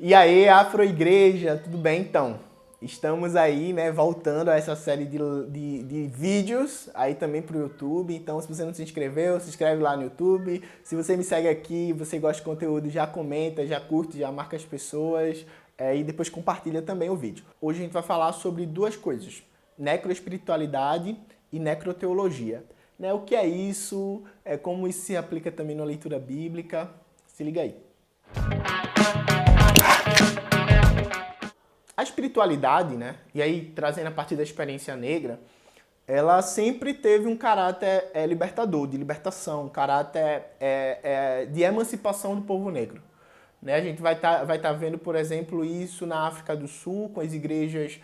E aí, Afroigreja, tudo bem? Então, estamos aí, né, voltando a essa série de vídeos aí também pro YouTube. Então, se você não se inscreveu, se inscreve lá no YouTube. Se você me segue aqui, você gosta de conteúdo, já comenta, já curte, já marca as pessoas e depois compartilha também o vídeo. Hoje a gente vai falar sobre duas coisas: necroespiritualidade e necroteologia. Né, o que é isso? Como isso se aplica também na leitura bíblica? Se liga aí. A espiritualidade, né, e aí trazendo a partir da experiência negra, ela sempre teve um caráter libertador, de libertação, um caráter de emancipação do povo negro. Né? A gente vai tá vendo, por exemplo, isso na África do Sul, com as igrejas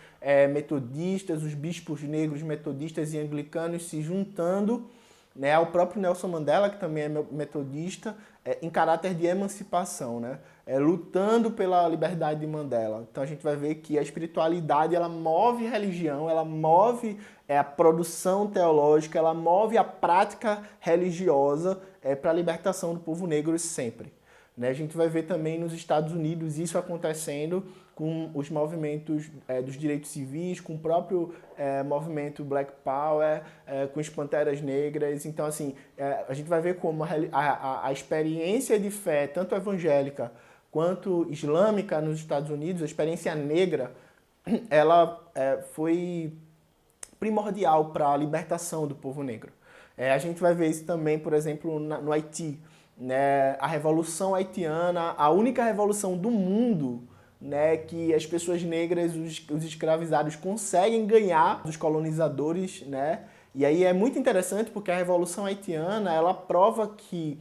metodistas, os bispos negros metodistas e anglicanos se juntando, né, ao próprio Nelson Mandela, que também é metodista, em caráter de emancipação, né, lutando pela liberdade de Mandela. Então a gente vai ver que a espiritualidade ela move religião, ela move a produção teológica, ela move a prática religiosa para a libertação do povo negro sempre. Né? A gente vai ver também nos Estados Unidos isso acontecendo com os movimentos dos direitos civis, com o próprio movimento Black Power, com as Panteras Negras. Então, assim, a gente vai ver como a experiência de fé, tanto evangélica quanto islâmica nos Estados Unidos, a experiência negra, ela foi primordial para a libertação do povo negro. A gente vai ver isso também, por exemplo, no Haiti. Né, a Revolução Haitiana, a única revolução do mundo, né, que as pessoas negras, os escravizados conseguem ganhar dos colonizadores, né? E aí é muito interessante porque a Revolução Haitiana ela prova que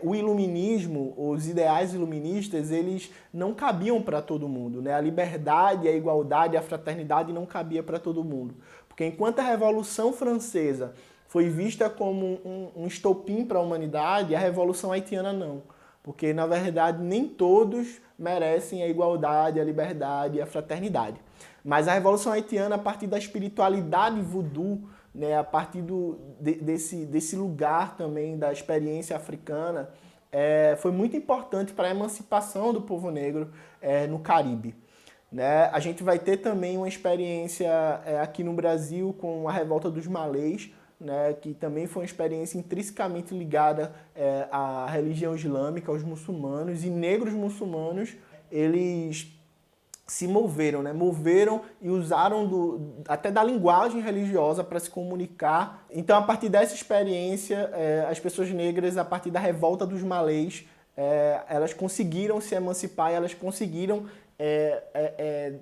o iluminismo, os ideais iluministas, eles não cabiam para todo mundo, né? A liberdade, a igualdade, a fraternidade não cabia para todo mundo, porque enquanto a Revolução Francesa foi vista como um estopim para a humanidade, a Revolução Haitiana não. Porque, na verdade, nem todos merecem a igualdade, a liberdade e a fraternidade. Mas a Revolução Haitiana, a partir da espiritualidade voodoo, né, a partir desse lugar também da experiência africana, foi muito importante para a emancipação do povo negro no Caribe. Né? A gente vai ter também uma experiência aqui no Brasil com a Revolta dos Malês, né, que também foi uma experiência intrinsecamente ligada à religião islâmica, aos muçulmanos, e negros muçulmanos, eles se moveram, né, moveram e usaram até da linguagem religiosa para se comunicar. Então, a partir dessa experiência, as pessoas negras, a partir da Revolta dos Malês, elas conseguiram se emancipar e elas conseguiram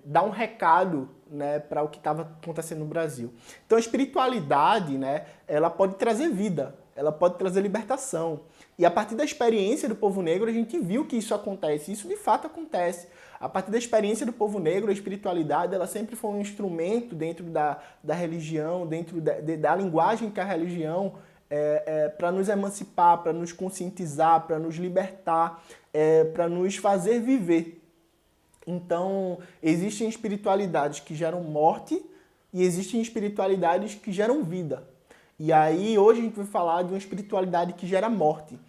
dar um recado, né, para o que estava acontecendo no Brasil. Então a espiritualidade, né, ela pode trazer vida, ela pode trazer libertação. E a partir da experiência do povo negro a gente viu que isso acontece, isso de fato acontece. A partir da experiência do povo negro, a espiritualidade ela sempre foi um instrumento dentro da religião, dentro da linguagem que a religião para nos emancipar, para nos conscientizar, para nos libertar, para nos fazer viver. Então, existem espiritualidades que geram morte e existem espiritualidades que geram vida. E aí, hoje a gente vai falar de uma espiritualidade que gera morte,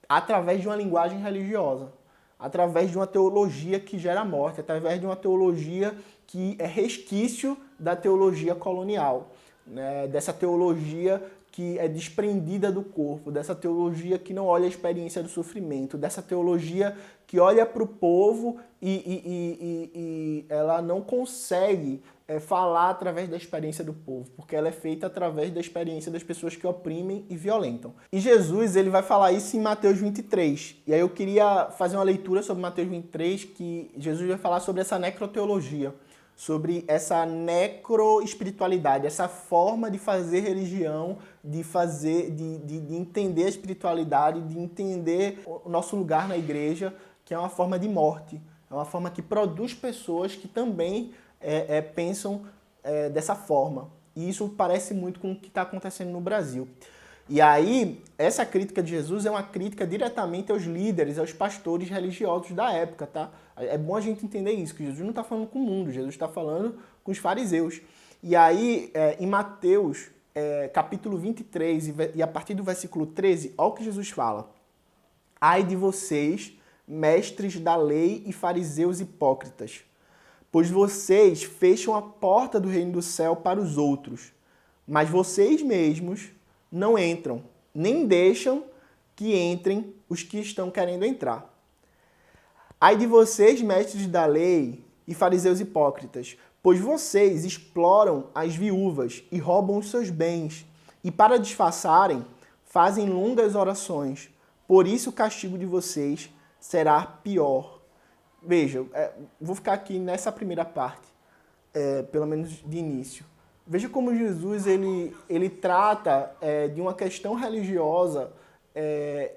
através de uma linguagem religiosa, através de uma teologia que gera morte, através de uma teologia que é resquício da teologia colonial, né? Dessa teologia que é desprendida do corpo, dessa teologia que não olha a experiência do sofrimento, dessa teologia que olha para o povo e ela não consegue falar através da experiência do povo, porque ela é feita através da experiência das pessoas que oprimem e violentam. E Jesus ele vai falar isso em Mateus 23. E aí eu queria fazer uma leitura sobre Mateus 23, que Jesus vai falar sobre essa necroteologia, sobre essa necroespiritualidade, essa forma de fazer religião, de entender a espiritualidade, de entender o nosso lugar na igreja, que é uma forma de morte, é uma forma que produz pessoas que também pensam dessa forma. E isso parece muito com o que está acontecendo no Brasil. E aí, essa crítica de Jesus é uma crítica diretamente aos líderes, aos pastores religiosos da época, tá? É bom a gente entender isso, que Jesus não está falando com o mundo, Jesus está falando com os fariseus. E aí, em Mateus, capítulo 23, e a partir do versículo 13, olha o que Jesus fala. Ai de vocês, mestres da lei e fariseus hipócritas, pois vocês fecham a porta do reino do céu para os outros, mas vocês mesmos não entram, nem deixam que entrem os que estão querendo entrar. Ai de vocês, mestres da lei e fariseus hipócritas, pois vocês exploram as viúvas e roubam os seus bens, e para disfarçarem, fazem longas orações. Por isso o castigo de vocês será pior. Veja, vou ficar aqui nessa primeira parte, pelo menos de início. Veja como Jesus ele trata de uma questão religiosa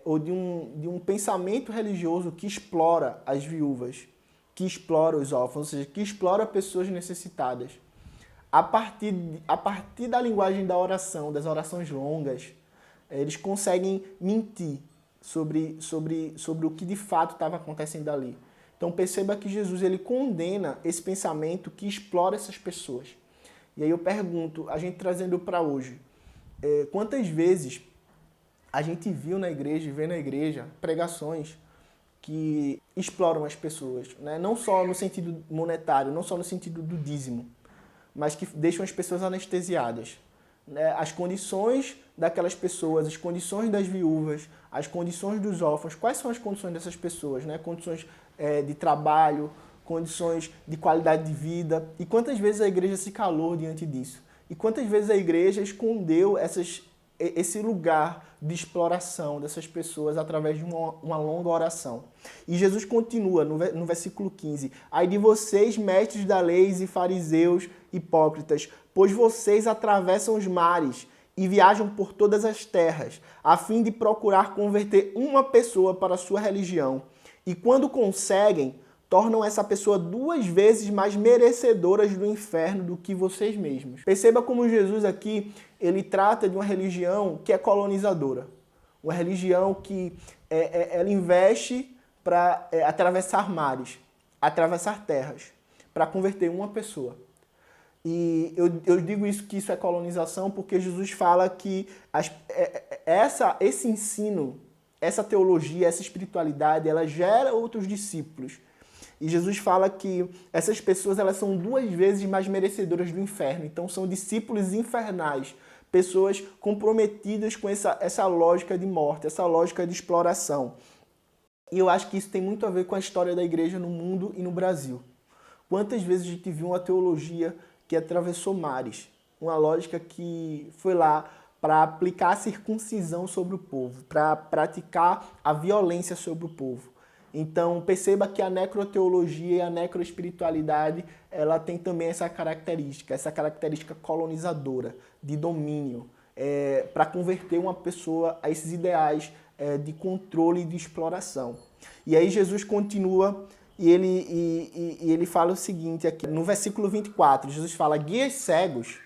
ou de um pensamento religioso que explora as viúvas, que explora os órfãos, ou seja, que explora pessoas necessitadas. A partir da linguagem da oração, das orações longas, eles conseguem mentir sobre o que de fato estava acontecendo ali. Então perceba que Jesus ele condena esse pensamento que explora essas pessoas. E aí eu pergunto, a gente trazendo para hoje, quantas vezes a gente viu na igreja, vê na igreja, pregações que exploram as pessoas, né? Não só no sentido monetário, não só no sentido do dízimo, mas que deixam as pessoas anestesiadas. Né? As condições daquelas pessoas, as condições das viúvas, as condições dos órfãos. Quais são as condições dessas pessoas? Né? Condições de trabalho, condições de qualidade de vida. E quantas vezes a igreja se calou diante disso? E quantas vezes a igreja escondeu esse lugar de exploração dessas pessoas através de uma longa oração. E Jesus continua no versículo 15. Ai de vocês, mestres da lei e fariseus hipócritas, pois vocês atravessam os mares e viajam por todas as terras, a fim de procurar converter uma pessoa para a sua religião. E quando conseguem, tornam essa pessoa 2 vezes mais merecedoras do inferno do que vocês mesmos. Perceba como Jesus aqui, ele trata de uma religião que é colonizadora. Uma religião que ela investe para atravessar mares, atravessar terras, para converter uma pessoa. E eu digo que isso é colonização porque Jesus fala que esse ensino, essa teologia, essa espiritualidade, ela gera outros discípulos. E Jesus fala que essas pessoas elas são 2 vezes mais merecedoras do inferno. Então são discípulos infernais, pessoas comprometidas com essa lógica de morte, essa lógica de exploração. E eu acho que isso tem muito a ver com a história da igreja no mundo e no Brasil. Quantas vezes a gente viu uma teologia que atravessou mares, uma lógica que foi lá para aplicar a circuncisão sobre o povo, para praticar a violência sobre o povo. Então, perceba que a necroteologia e a necroespiritualidade, ela tem também essa característica colonizadora, de domínio, para converter uma pessoa a esses ideais de controle e de exploração. E aí Jesus continua e ele fala o seguinte aqui, no versículo 24, Jesus fala, guias cegos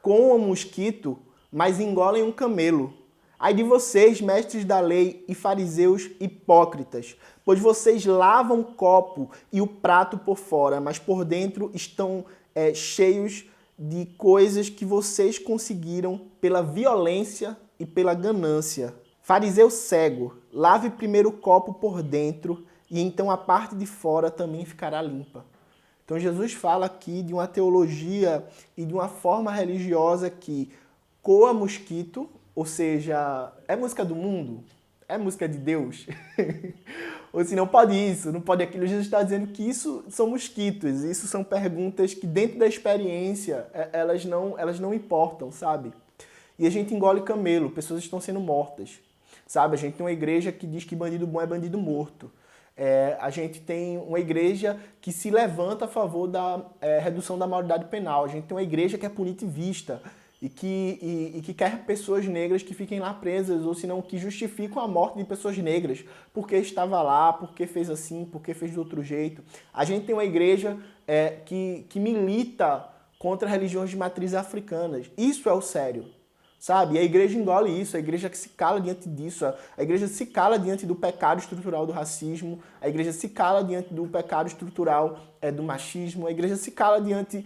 comam mosquito, mas engolem um camelo. Ai de vocês, mestres da lei e fariseus hipócritas, pois vocês lavam o copo e o prato por fora, mas por dentro estão cheios de coisas que vocês conseguiram pela violência e pela ganância. Fariseu cego, lave primeiro o copo por dentro e então a parte de fora também ficará limpa. Então Jesus fala aqui de uma teologia e de uma forma religiosa que coa mosquito, ou seja, é música do mundo? É música de Deus? Ou se não pode isso, não pode aquilo. Jesus está dizendo que isso são mosquitos. Isso são perguntas que dentro da experiência elas não importam, sabe? E a gente engole camelo, pessoas estão sendo mortas, sabe? A gente tem uma igreja que diz que bandido bom é bandido morto. A gente tem uma igreja que se levanta a favor da redução da maioridade penal. A gente tem uma igreja que é punitivista e que quer pessoas negras que fiquem lá presas, ou senão que justificam a morte de pessoas negras, porque estava lá, porque fez assim, porque fez de outro jeito. A gente tem uma igreja que milita contra religiões de matriz africanas. Isso é o sério, sabe? E a igreja engole isso, a igreja que se cala diante disso, a igreja se cala diante do pecado estrutural do racismo, a igreja se cala diante do pecado estrutural do machismo, a igreja se cala diante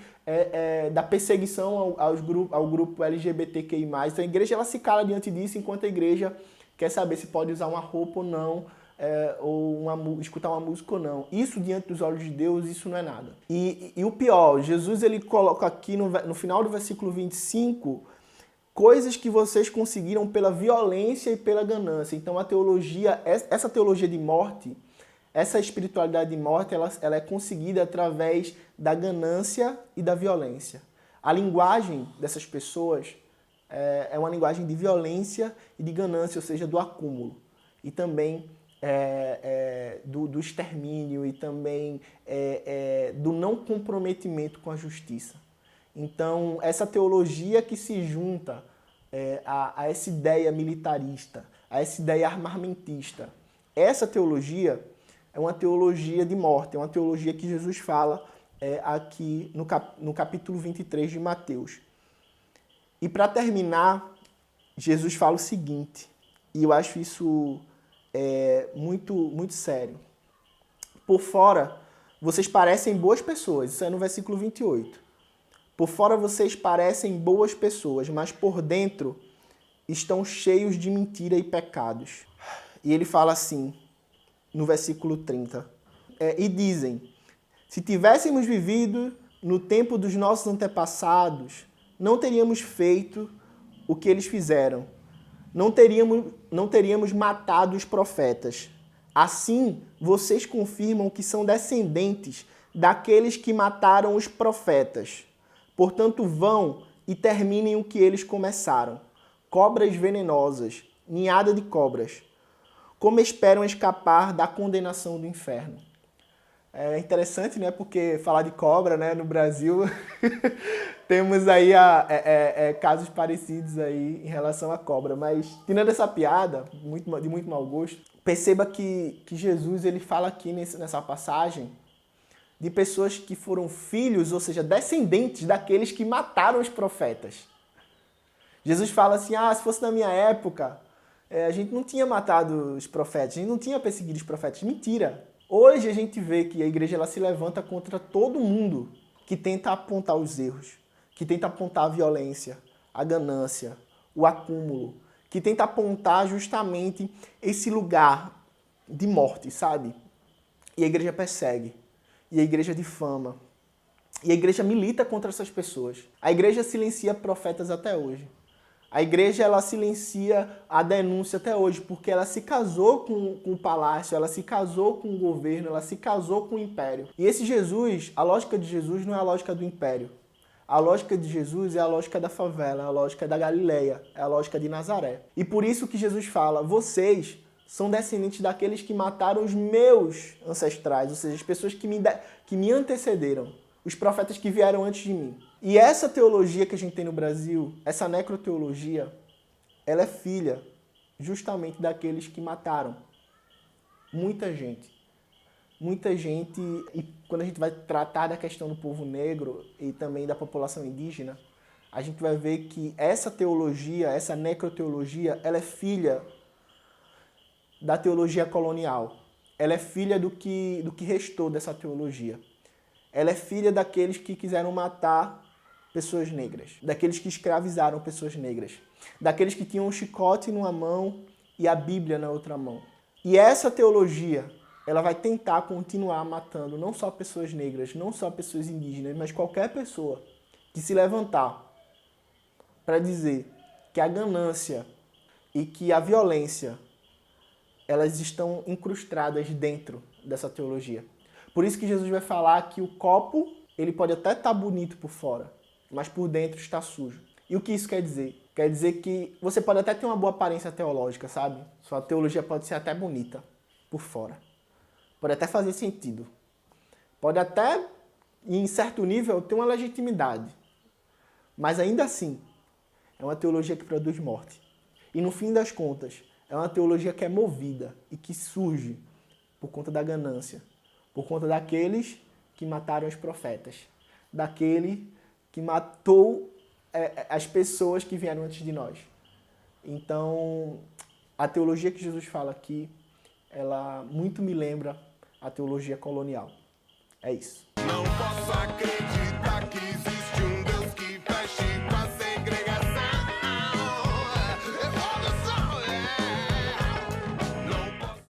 da perseguição ao grupo LGBTQI+. Então a igreja ela se cala diante disso, enquanto a igreja quer saber se pode usar uma roupa ou não ou escutar uma música ou não. Isso, diante dos olhos de Deus, isso não é nada. E o pior, Jesus ele coloca aqui no final do versículo 25, coisas que vocês conseguiram pela violência e pela ganância. Então a teologia, essa teologia de morte, essa espiritualidade de morte, ela é conseguida através da ganância e da violência. A linguagem dessas pessoas é uma linguagem de violência e de ganância, ou seja, do acúmulo. E também do extermínio e também do não comprometimento com a justiça. Então, essa teologia que se junta a essa ideia militarista, a essa ideia armamentista, essa teologia é uma teologia de morte, é uma teologia que Jesus fala aqui no capítulo 23 de Mateus. E para terminar, Jesus fala o seguinte, e eu acho isso muito, muito sério. Por fora, vocês parecem boas pessoas, isso é no versículo 28. Por fora vocês parecem boas pessoas, mas por dentro estão cheios de mentira e pecados. E ele fala assim, no versículo 30. E dizem, se tivéssemos vivido no tempo dos nossos antepassados, não teríamos feito o que eles fizeram. Não teríamos matado os profetas. Assim, vocês confirmam que são descendentes daqueles que mataram os profetas. Portanto, vão e terminem o que eles começaram. Cobras venenosas, ninhada de cobras. Como esperam escapar da condenação do inferno? É interessante, né? Porque falar de cobra, né? No Brasil, temos aí casos parecidos aí em relação à cobra. Mas, tirando essa piada, de muito mau gosto, perceba que Jesus ele fala aqui nessa passagem de pessoas que foram filhos, ou seja, descendentes daqueles que mataram os profetas. Jesus fala assim, se fosse na minha época, a gente não tinha matado os profetas, a gente não tinha perseguido os profetas. Mentira! Hoje a gente vê que a igreja ela se levanta contra todo mundo que tenta apontar os erros, que tenta apontar a violência, a ganância, o acúmulo, que tenta apontar justamente esse lugar de morte, sabe? E a igreja persegue. E a igreja difama. E a igreja milita contra essas pessoas. A igreja silencia profetas até hoje. A igreja ela silencia a denúncia até hoje, porque ela se casou com o palácio, ela se casou com o governo, ela se casou com o império. E esse Jesus, a lógica de Jesus não é a lógica do império. A lógica de Jesus é a lógica da favela, é a lógica da Galileia, é a lógica de Nazaré. E por isso que Jesus fala, vocês são descendentes daqueles que mataram os meus ancestrais, ou seja, as pessoas que me antecederam, os profetas que vieram antes de mim. E essa teologia que a gente tem no Brasil, essa necroteologia, ela é filha justamente daqueles que mataram muita gente. Muita gente, e quando a gente vai tratar da questão do povo negro e também da população indígena, a gente vai ver que essa teologia, essa necroteologia, ela é filha da teologia colonial. Ela é filha do que restou dessa teologia. Ela é filha daqueles que quiseram matar pessoas negras, daqueles que escravizaram pessoas negras, daqueles que tinham um chicote numa mão e a Bíblia na outra mão. E essa teologia, ela vai tentar continuar matando não só pessoas negras, não só pessoas indígenas, mas qualquer pessoa que se levantar para dizer que a ganância e que a violência, elas estão incrustadas dentro dessa teologia. Por isso que Jesus vai falar que o copo, ele pode até estar bonito por fora, mas por dentro está sujo. E o que isso quer dizer? Quer dizer que você pode até ter uma boa aparência teológica, sabe? Sua teologia pode ser até bonita por fora. Pode até fazer sentido. Pode até, em certo nível, ter uma legitimidade. Mas ainda assim, é uma teologia que produz morte. E no fim das contas, é uma teologia que é movida e que surge por conta da ganância, por conta daqueles que mataram os profetas, daquele que matou as pessoas que vieram antes de nós. Então, a teologia que Jesus fala aqui, ela muito me lembra a teologia colonial. É isso. Não posso acreditar.